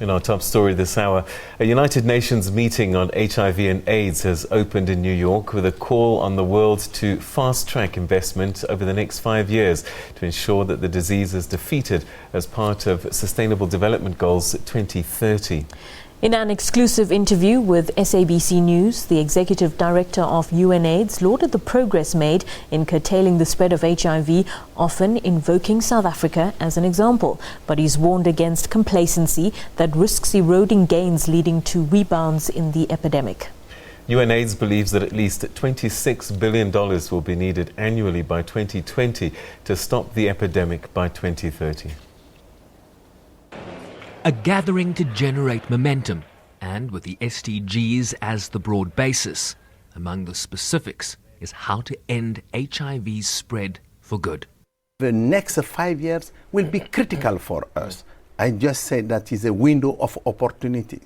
In our top story this hour, a United Nations meeting on HIV and AIDS has opened in New York with a call on the world to fast-track investment over the next 5 years to ensure that the disease is defeated as part of Sustainable Development Goals 2030. In an exclusive interview with SABC News, the Executive Director of UNAIDS lauded the progress made in curtailing the spread of HIV, often invoking South Africa as an example. But he's warned against complacency that risks eroding gains leading to rebounds in the epidemic. UNAIDS believes that at least $26 billion will be needed annually by 2020 to stop the epidemic by 2030. A gathering to generate momentum, and with the SDGs as the broad basis. Among the specifics is how to end HIV's spread for good. The next 5 years will be critical for us. I just said that is a window of opportunity.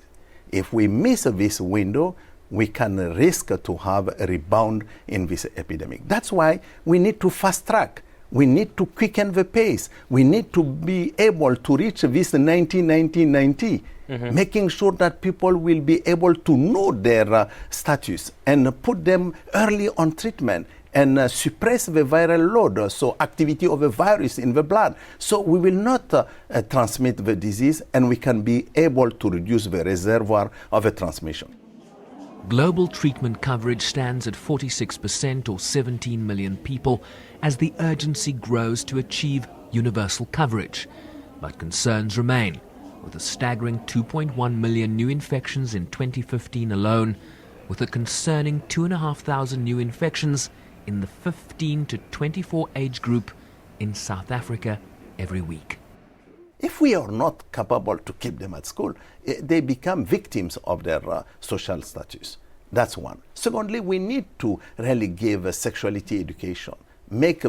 If we miss this window, we can risk to have a rebound in this epidemic. That's why we need to fast track. We need to quicken the pace. We need to be able to reach this 90-90-90, making sure that people will be able to know their status and put them early on treatment and suppress the viral load, so activity of the virus in the blood. So we will not transmit the disease, and we can be able to reduce the reservoir of the transmission. Global treatment coverage stands at 46% or 17 million people as the urgency grows to achieve universal coverage. But concerns remain, with a staggering 2.1 million new infections in 2015 alone, with a concerning 2,500 new infections in the 15 to 24 age group in South Africa every week. If we are not capable to keep them at school, they become victims of their social status. That's one. Secondly, we need to really give a sexuality education, make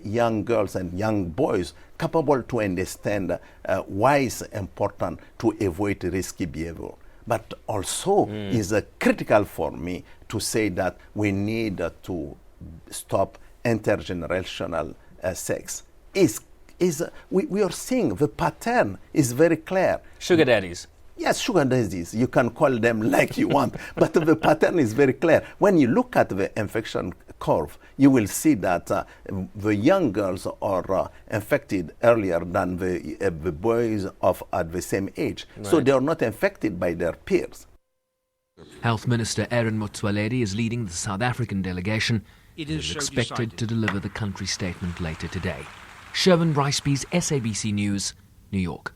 young girls and young boys capable to understand why it's important to avoid risky behavior. But also is critical for me to say that we need to stop intergenerational sex. We are seeing the pattern is very clear. Sugar daddies. Yes, sugar daddies. You can call them like you want, but the pattern is very clear. When you look at the infection curve, you will see that the young girls are infected earlier than the boys at the same age. Right. So they are not infected by their peers. Health Minister Aaron Motsoaledi is leading the South African delegation. It is expected to deliver the country statement later today. Sherwin Ricebees, SABC News, New York.